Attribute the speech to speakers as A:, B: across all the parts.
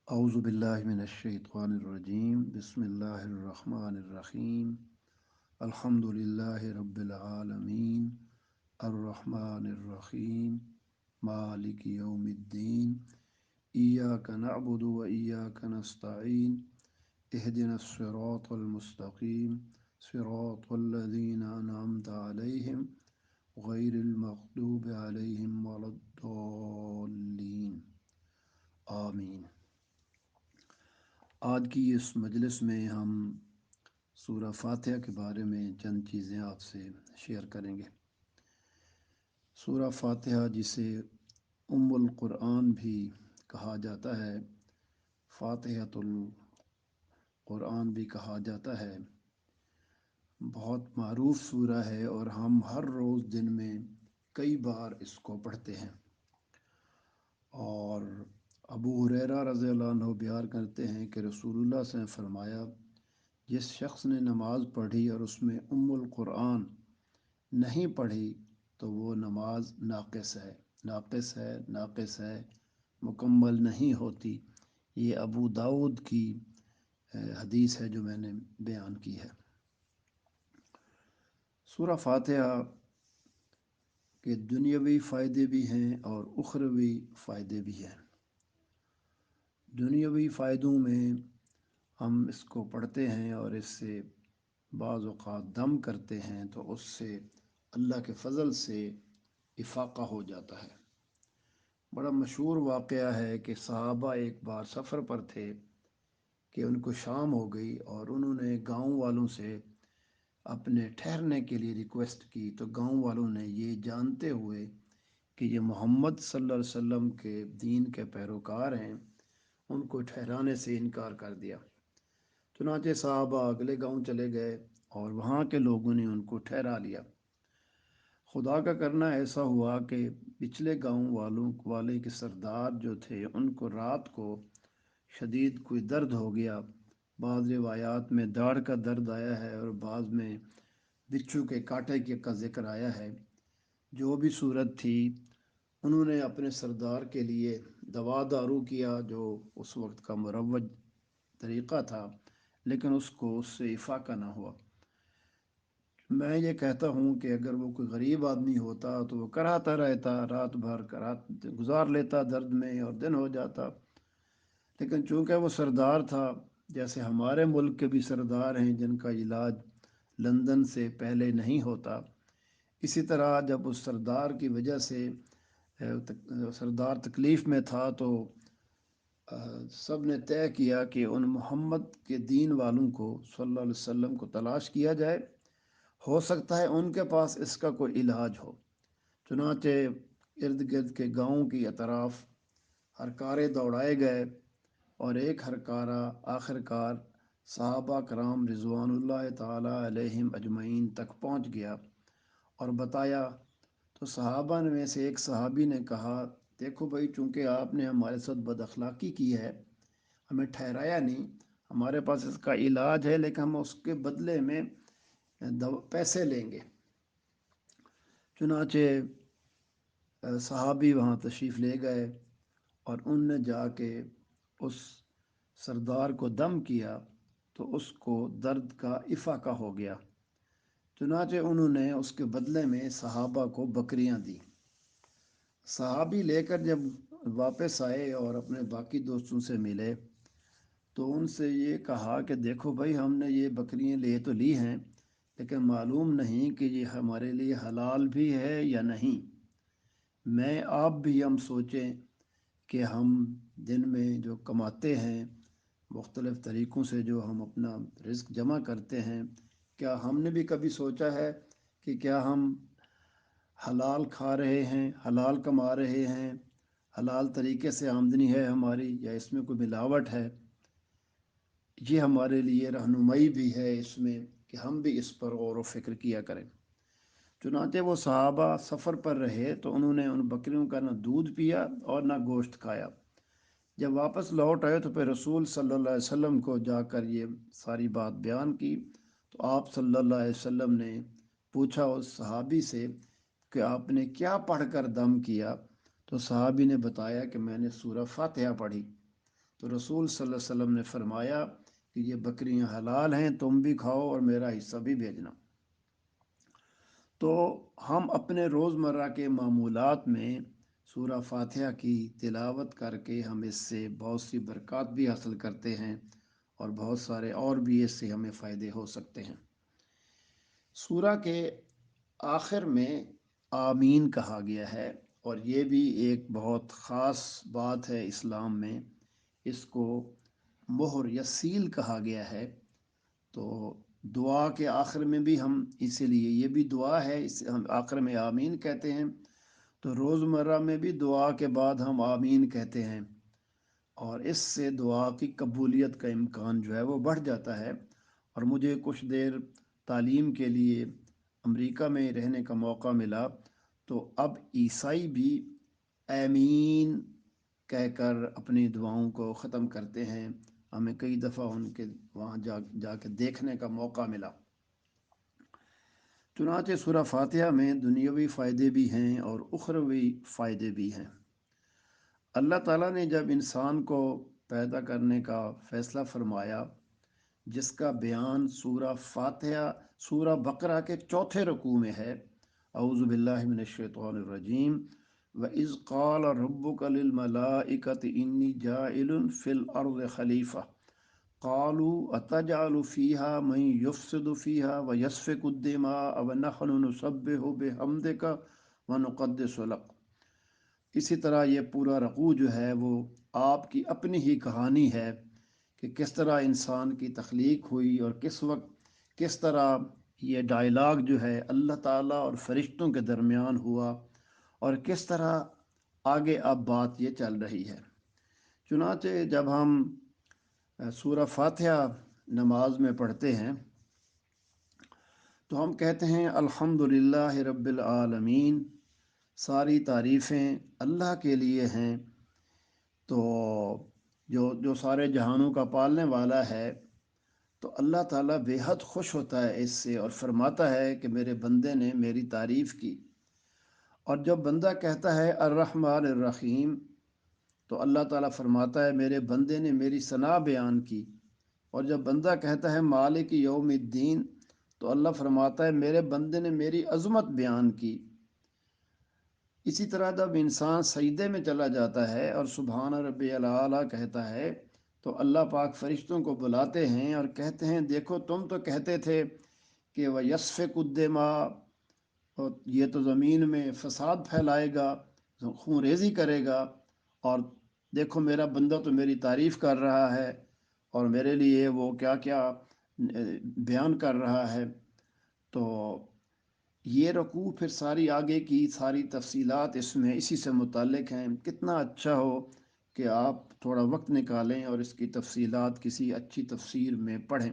A: أعوذ بالله من الشيطان الرجيم بسم الله الرحمن الرحيم الحمد لله رب العالمين الرحمن الرحيم مالك يوم الدين إياك نعبد وإياك نستعين اهدنا الصراط المستقيم صراط الذين أنعمت عليهم غير المغضوب عليهم ولا الضالين آمين۔ آج کی اس مجلس میں ہم سورہ فاتحہ کے بارے میں چند چیزیں آپ سے شیئر کریں گے۔ سورہ فاتحہ جسے ام القرآن بھی کہا جاتا ہے، فاتحۃ القرآن بھی کہا جاتا ہے، بہت معروف سورہ ہے اور ہم ہر روز دن میں کئی بار اس کو پڑھتے ہیں۔ اور ابو ہریرہ رضی اللہ عنہ بیان کرتے ہیں کہ رسول اللہ صلی اللہ علیہ وسلم نے فرمایا، جس شخص نے نماز پڑھی اور اس میں ام القرآن نہیں پڑھی تو وہ نماز ناقص ہے، مکمل نہیں ہوتی۔ یہ ابو داؤد کی حدیث ہے جو میں نے بیان کی ہے۔ سورہ فاتحہ کے دنیاوی فائدے بھی ہیں اور اخروی فائدے بھی ہیں۔ دنیاوی فائدوں میں ہم اس کو پڑھتے ہیں اور اس سے بعض اوقات دم کرتے ہیں تو اس سے اللہ کے فضل سے افاقہ ہو جاتا ہے۔ بڑا مشہور واقعہ ہے کہ صحابہ ایک بار سفر پر تھے کہ ان کو شام ہو گئی اور انہوں نے گاؤں والوں سے اپنے ٹھہرنے کے لیے ریکویسٹ کی، تو گاؤں والوں نے یہ جانتے ہوئے کہ یہ محمد صلی اللہ علیہ وسلم کے دین کے پیروکار ہیں، ان کو ٹھہرانے سے انکار کر دیا۔ چنانچہ صحابہ اگلے گاؤں چلے گئے اور وہاں کے لوگوں نے ان کو ٹھہرا لیا۔ خدا کا کرنا ایسا ہوا کہ پچھلے گاؤں والے کے سردار جو تھے ان کو رات کو شدید کوئی درد ہو گیا۔ بعض روایات میں داڑھ کا درد آیا ہے اور بعض میں بچھو کے کانٹے کا ذکر آیا ہے۔ جو بھی صورت تھی، انہوں نے اپنے سردار کے لیے دوا دارو کیا جو اس وقت کا مروج طریقہ تھا، لیکن اس سے افاقہ نہ ہوا۔ میں یہ کہتا ہوں کہ اگر وہ کوئی غریب آدمی ہوتا تو وہ کراتا رہتا، رات بھر گزار لیتا درد میں اور دن ہو جاتا، لیکن چونکہ وہ سردار تھا، جیسے ہمارے ملک کے بھی سردار ہیں جن کا علاج لندن سے پہلے نہیں ہوتا، اسی طرح جب اس سردار کی وجہ سے سردار تکلیف میں تھا تو سب نے طے کیا کہ ان محمد کے دین والوں کو صلی اللہ علیہ وسلم کو تلاش کیا جائے، ہو سکتا ہے ان کے پاس اس کا کوئی علاج ہو۔ چنانچہ ارد گرد کے گاؤں کی اطراف ہرکارے دوڑائے گئے اور ایک ہرکارہ آخرکار صحابہ کرام رضوان اللہ تعالیٰ علیہم اجمعین تک پہنچ گیا اور بتایا، تو صحابہ میں سے ایک صحابی نے کہا، دیکھو بھائی، چونکہ آپ نے ہمارے ساتھ بد اخلاقی کی ہے، ہمیں ٹھہرایا نہیں، ہمارے پاس اس کا علاج ہے لیکن ہم اس کے بدلے میں پیسے لیں گے۔ چنانچہ صحابی وہاں تشریف لے گئے اور ان نے جا کے اس سردار کو دم کیا تو اس کو درد کا افاقہ ہو گیا۔ چنانچہ انہوں نے اس کے بدلے میں صحابہ کو بکریاں دی۔ صحابی لے کر جب واپس آئے اور اپنے باقی دوستوں سے ملے تو ان سے یہ کہا کہ دیکھو بھائی، ہم نے یہ بکریاں تو لی ہیں، لیکن معلوم نہیں کہ یہ ہمارے لیے حلال بھی ہے یا نہیں۔ میں آپ بھی ہم سوچیں کہ ہم دن میں جو کماتے ہیں، مختلف طریقوں سے جو ہم اپنا رزق جمع کرتے ہیں، کیا ہم نے بھی کبھی سوچا ہے کہ کیا ہم حلال کھا رہے ہیں، حلال کما رہے ہیں، حلال طریقے سے آمدنی ہے ہماری، یا اس میں کوئی ملاوٹ ہے؟ یہ ہمارے لیے رہنمائی بھی ہے اس میں کہ ہم بھی اس پر غور و فکر کیا کریں۔ چنانچہ وہ صحابہ سفر پر رہے تو انہوں نے ان بکریوں کا نہ دودھ پیا اور نہ گوشت کھایا۔ جب واپس لوٹ آئے تو پھر رسول صلی اللہ علیہ وسلم کو جا کر یہ ساری بات بیان کی، تو آپ صلی اللہ علیہ وسلم نے پوچھا اس صحابی سے کہ آپ نے کیا پڑھ کر دم کیا؟ تو صحابی نے بتایا کہ میں نے سورہ فاتحہ پڑھی۔ تو رسول صلی اللہ علیہ وسلم نے فرمایا کہ یہ بکریاں حلال ہیں، تم بھی کھاؤ اور میرا حصہ بھی بھیجنا۔ تو ہم اپنے روزمرہ کے معمولات میں سورہ فاتحہ کی تلاوت کر کے ہم اس سے بہت سی برکات بھی حاصل کرتے ہیں، اور بہت سارے اور بھی اس سے ہمیں فائدے ہو سکتے ہیں۔ سورہ کے آخر میں آمین کہا گیا ہے، اور یہ بھی ایک بہت خاص بات ہے اسلام میں۔ اس کو مہر یا سیل کہا گیا ہے۔ تو دعا کے آخر میں بھی ہم اسی لیے یہ بھی دعا ہے، اس ہم آخر میں آمین کہتے ہیں، تو روزمرہ میں بھی دعا کے بعد ہم آمین کہتے ہیں، اور اس سے دعا کی قبولیت کا امکان جو ہے وہ بڑھ جاتا ہے۔ اور مجھے کچھ دیر تعلیم کے لیے امریکہ میں رہنے کا موقع ملا، تو اب عیسائی بھی آمین کہہ کر اپنی دعاؤں کو ختم کرتے ہیں۔ ہمیں کئی دفعہ ان کے وہاں جا کے دیکھنے کا موقع ملا۔ چنانچہ سورہ فاتحہ میں دنیاوی فائدے بھی ہیں اور اخروی فائدے بھی ہیں۔ اللہ تعالیٰ نے جب انسان کو پیدا کرنے کا فیصلہ فرمایا، جس کا بیان سورہ فاتحہ سورہ بقرہ کے چوتھے رکوع میں ہے، اعوذ باللہ من الشیطان الرجیم، وَإِذْ قَالَ رَبُّكَ لِلْمَلَائِكَةِ إِنِّي جَاعِلٌ فِي الْأَرْضِ خَلِيفَةً قَالُوا أَتَجْعَلُ فِيهَا مَن يُفْسِدُ فِيهَا وَيَسْفِكُ الدِّمَاءَ وَنَحْنُ نُسَبِّحُ بِحَمْدِكَ وَنُقَدِّسُ لَكَ۔ اسی طرح یہ پورا رکوع جو ہے وہ آپ کی اپنی ہی کہانی ہے کہ کس طرح انسان کی تخلیق ہوئی، اور کس وقت کس طرح یہ ڈائلاگ جو ہے اللہ تعالیٰ اور فرشتوں کے درمیان ہوا، اور کس طرح آگے اب بات یہ چل رہی ہے۔ چنانچہ جب ہم سورہ فاتحہ نماز میں پڑھتے ہیں تو ہم کہتے ہیں الحمدللہ رب العالمین، ساری تعریفیں اللہ کے لیے ہیں، تو جو سارے جہانوں کا پالنے والا ہے۔ تو اللہ تعالیٰ بے حد خوش ہوتا ہے اس سے، اور فرماتا ہے کہ میرے بندے نے میری تعریف کی۔ اور جب بندہ کہتا ہے الرحمن الرحیم، تو اللہ تعالیٰ فرماتا ہے میرے بندے نے میری ثنا بیان کی۔ اور جب بندہ کہتا ہے مالک یوم الدین، تو اللہ فرماتا ہے میرے بندے نے میری عظمت بیان کی۔ اسی طرح جب انسان سجدے میں چلا جاتا ہے اور سبحان ربی الاعلیٰ کہتا ہے، تو اللہ پاک فرشتوں کو بلاتے ہیں اور کہتے ہیں دیکھو تم تو کہتے تھے کہ وہ یسفک الدماء، اور یہ تو زمین میں فساد پھیلائے گا، خون ریزی کرے گا، اور دیکھو میرا بندہ تو میری تعریف کر رہا ہے اور میرے لیے وہ کیا کیا بیان کر رہا ہے۔ تو یہ رکوع پھر ساری آگے کی ساری تفصیلات اس میں اسی سے متعلق ہیں۔ کتنا اچھا ہو کہ آپ تھوڑا وقت نکالیں اور اس کی تفصیلات کسی اچھی تفسیر میں پڑھیں۔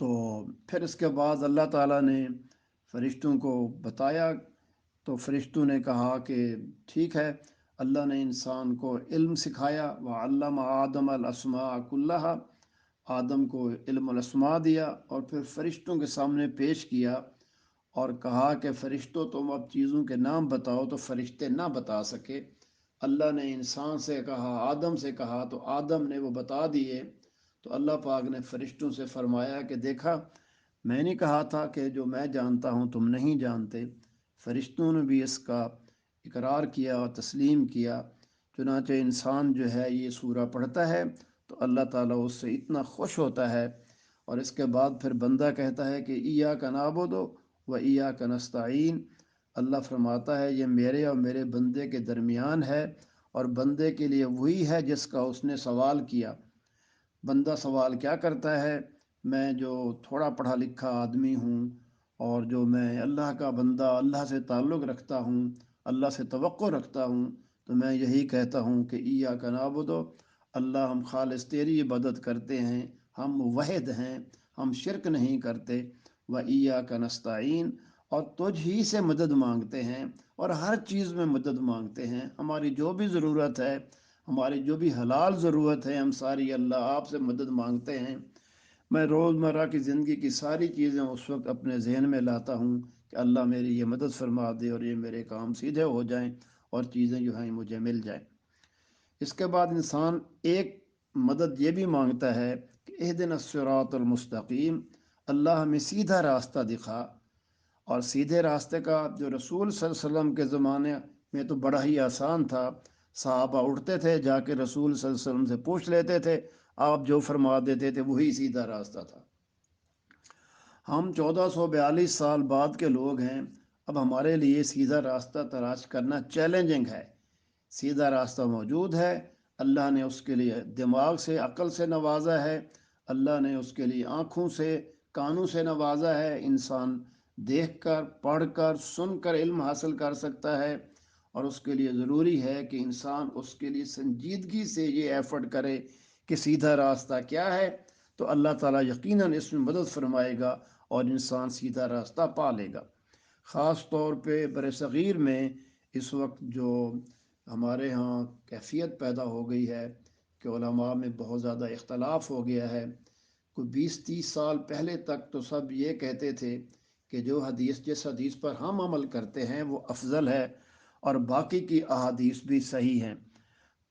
A: تو پھر اس کے بعد اللہ تعالیٰ نے فرشتوں کو بتایا، تو فرشتوں نے کہا کہ ٹھیک ہے، اللہ نے انسان کو علم سکھایا، وَعَلَّمَ آدَمَ الْأَسْمَاءَ كُلَّهَا، آدم کو علم الاسماء دیا اور پھر فرشتوں کے سامنے پیش کیا، اور کہا کہ فرشتوں تم اب چیزوں کے نام بتاؤ، تو فرشتے نہ بتا سکے۔ اللہ نے انسان سے کہا، آدم سے کہا، تو آدم نے وہ بتا دیے۔ تو اللہ پاک نے فرشتوں سے فرمایا کہ دیکھا میں نے کہا تھا کہ جو میں جانتا ہوں تم نہیں جانتے۔ فرشتوں نے بھی اس کا اقرار کیا اور تسلیم کیا۔ چنانچہ انسان جو ہے یہ سورہ پڑھتا ہے تو اللہ تعالیٰ اس سے اتنا خوش ہوتا ہے، اور اس کے بعد پھر بندہ کہتا ہے کہ ایاک نعبد و ایاک نستعین، اللہ فرماتا ہے یہ میرے اور میرے بندے کے درمیان ہے، اور بندے کے لیے وہی ہے جس کا اس نے سوال کیا۔ بندہ سوال کیا کرتا ہے؟ میں جو تھوڑا پڑھا لکھا آدمی ہوں، اور جو میں اللہ کا بندہ، اللہ سے تعلق رکھتا ہوں، اللہ سے توقع رکھتا ہوں، تو میں یہی کہتا ہوں کہ ایاک نعبد، اللہ ہم خالص تیری عبادت کرتے ہیں، ہم وحد ہیں، ہم شرک نہیں کرتے، و ایاک نستعین، اور تجھ ہی سے مدد مانگتے ہیں، اور ہر چیز میں مدد مانگتے ہیں۔ ہماری جو بھی ضرورت ہے، ہماری جو بھی حلال ضرورت ہے، ہم ساری اللہ آپ سے مدد مانگتے ہیں۔ میں روزمرہ کی زندگی کی ساری چیزیں اس وقت اپنے ذہن میں لاتا ہوں کہ اللہ میری یہ مدد فرما دے اور یہ میرے کام سیدھے ہو جائیں اور چیزیں جو ہیں مجھے مل جائیں۔ اس کے بعد انسان ایک مدد یہ بھی مانگتا ہے کہ اہدنا الصراط المستقیم، اللہ ہمیں سیدھا راستہ دکھا۔ اور سیدھے راستے کا جو رسول صلی اللہ علیہ وسلم کے زمانے میں تو بڑا ہی آسان تھا، صحابہ اٹھتے تھے جا کے رسول صلی اللہ علیہ وسلم سے پوچھ لیتے تھے، آپ جو فرما دیتے تھے وہی سیدھا راستہ تھا۔ ہم 1442 سال بعد کے لوگ ہیں، اب ہمارے لیے سیدھا راستہ تلاش کرنا چیلنجنگ ہے۔ سیدھا راستہ موجود ہے، اللہ نے اس کے لیے دماغ سے، عقل سے نوازا ہے، اللہ نے اس کے لیے آنکھوں سے، کانوں سے نوازا ہے، انسان دیکھ کر، پڑھ کر، سن کر علم حاصل کر سکتا ہے۔ اور اس کے لیے ضروری ہے کہ انسان اس کے لیے سنجیدگی سے یہ ایفرٹ کرے کہ سیدھا راستہ کیا ہے، تو اللہ تعالیٰ یقیناً اس میں مدد فرمائے گا اور انسان سیدھا راستہ پا لے گا۔ خاص طور پہ بر صغیر میں اس وقت جو ہمارے ہاں کیفیت پیدا ہو گئی ہے کہ علماء میں بہت زیادہ اختلاف ہو گیا ہے۔ کوئی 20-30 سال پہلے تک تو سب یہ کہتے تھے کہ جو حدیث، جس حدیث پر ہم عمل کرتے ہیں وہ افضل ہے اور باقی کی احادیث بھی صحیح ہیں۔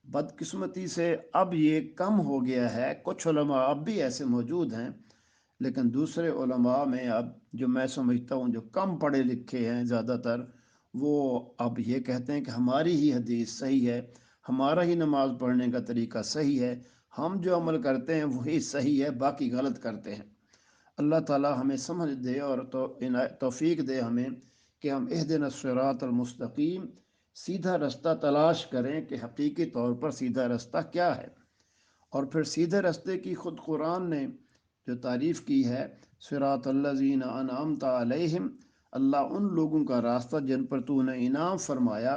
A: بدقسمتی سے اب یہ کم ہو گیا ہے، کچھ علماء اب بھی ایسے موجود ہیں، لیکن دوسرے علماء میں اب جو میں سمجھتا ہوں جو کم پڑھے لکھے ہیں زیادہ تر، وہ اب یہ کہتے ہیں کہ ہماری ہی حدیث صحیح ہے، ہمارا ہی نماز پڑھنے کا طریقہ صحیح ہے، ہم جو عمل کرتے ہیں وہی صحیح ہے، باقی غلط کرتے ہیں۔ اللہ تعالیٰ ہمیں سمجھ دے اور توفیق دے ہمیں کہ ہم اہدنا الصراط المستقیم، سیدھا رستہ تلاش کریں کہ حقیقی طور پر سیدھا رستہ کیا ہے۔ اور پھر سیدھے رستے کی خود قرآن نے جو تعریف کی ہے، صراط الذین انعمت علیہم، اللہ ان لوگوں کا راستہ جن پر تو نے انعام فرمایا،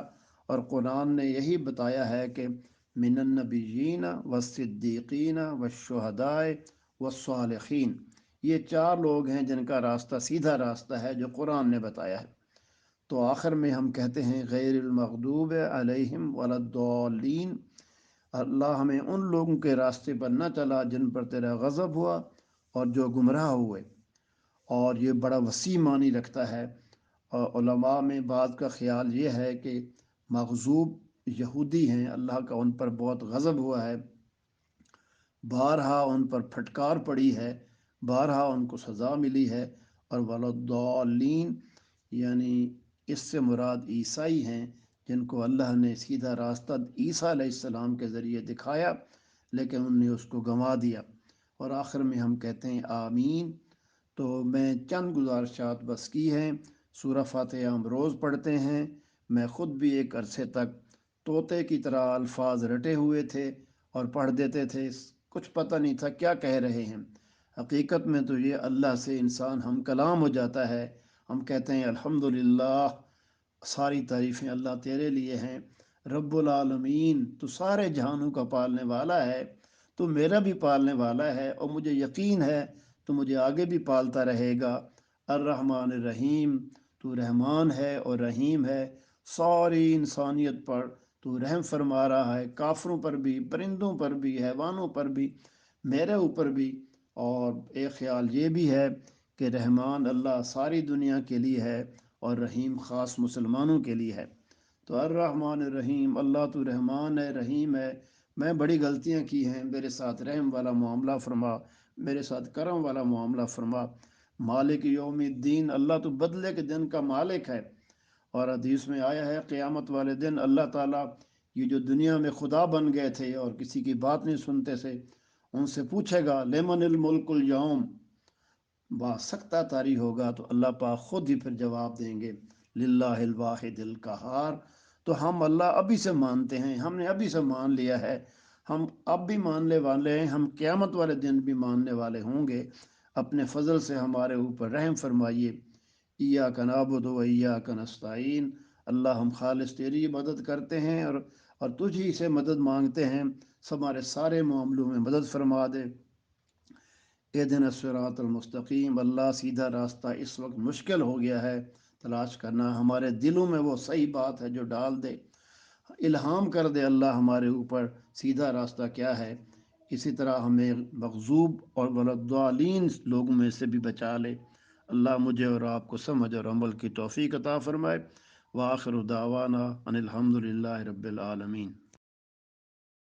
A: اور قرآن نے یہی بتایا ہے کہ من النبیین والصدیقین والشہداء والصالحین، یہ 4 لوگ ہیں جن کا راستہ سیدھا راستہ ہے جو قرآن نے بتایا ہے۔ تو آخر میں ہم کہتے ہیں غیر المغضوب علیہم ولا الضالین، اللہ ہمیں ان لوگوں کے راستے پر نہ چلا جن پر تیرا غضب ہوا اور جو گمراہ ہوئے۔ اور یہ بڑا وسیع معنی رکھتا ہے، اور علماء میں بعض کا خیال یہ ہے کہ مغضوب یہودی ہیں، اللہ کا ان پر بہت غضب ہوا ہے، بارہا ان پر پھٹکار پڑی ہے، بارہا ان کو سزا ملی ہے۔ اور ولادالین یعنی اس سے مراد عیسائی ہیں، جن کو اللہ نے سیدھا راستہ عیسیٰ علیہ السلام کے ذریعے دکھایا لیکن انہوں نے اس کو گنوا دیا۔ اور آخر میں ہم کہتے ہیں آمین۔ تو میں چند گزارشات بس کی ہیں۔ سورہ فاتحہ ہم روز پڑھتے ہیں، میں خود بھی ایک عرصے تک طوطے کی طرح الفاظ رٹے ہوئے تھے اور پڑھ دیتے تھے، کچھ پتہ نہیں تھا کیا کہہ رہے ہیں۔ حقیقت میں تو یہ اللہ سے انسان ہم کلام ہو جاتا ہے۔ ہم کہتے ہیں الحمدللہ، ساری تعریفیں اللہ تیرے لیے ہیں، رب العالمین، تو سارے جہانوں کا پالنے والا ہے، تو میرا بھی پالنے والا ہے، اور مجھے یقین ہے تو مجھے آگے بھی پالتا رہے گا۔ الرحمن الرحیم، تو رحمان ہے اور رحیم ہے، ساری انسانیت پر تو رحم فرما رہا ہے، کافروں پر بھی، پرندوں پر بھی، حیوانوں پر بھی، میرے اوپر بھی۔ اور ایک خیال یہ بھی ہے کہ رحمان اللہ ساری دنیا کے لیے ہے اور رحیم خاص مسلمانوں کے لیے ہے۔ تو الرحمن الرحیم، اللہ تو رحمان ہے، رحیم ہے، میں بڑی غلطیاں کی ہیں، میرے ساتھ رحم والا معاملہ فرما، میرے ساتھ کرم والا معاملہ فرما۔ مالک یوم الدین، اللہ تو بدلے کے دن کا مالک ہے۔ اور حدیث میں آیا ہے قیامت والے دن اللہ تعالیٰ یہ جو دنیا میں خدا بن گئے تھے اور کسی کی بات نہیں سنتے تھے، ان سے پوچھے گا لمن الملک اليوم، باسکتا طاری ہوگا تو اللہ پاک خود ہی پھر جواب دیں گے للہ الواحد القہار۔ تو ہم اللہ ابھی سے مانتے ہیں، ہم نے ابھی سے مان لیا ہے، ہم اب بھی ماننے والے ہیں، ہم قیامت والے دن بھی ماننے والے ہوں گے۔ اپنے فضل سے ہمارے اوپر رحم فرمائیے۔ ایاک نعبد و ایاک نستعین، اللہ ہم خالص تیری مدد کرتے ہیں اور تجھ ہی سے مدد مانگتے ہیں، ہمارے سارے معاملوں میں مدد فرما دے۔ اہدنا الصراط المستقیم، اللہ سیدھا راستہ اس وقت مشکل ہو گیا ہے تلاش کرنا، ہمارے دلوں میں وہ صحیح بات ہے جو ڈال دے، الہام کر دے اللہ ہمارے اوپر سیدھا راستہ کیا ہے۔ اسی طرح ہمیں مغضوب اور ولادالین لوگوں میں سے بھی بچا لے۔ اللہ مجھے اور آپ کو سمجھ اور عمل کی توفیق عطا فرمائے۔ وآخر دعوانا ان الحمد للہ رب العالمین۔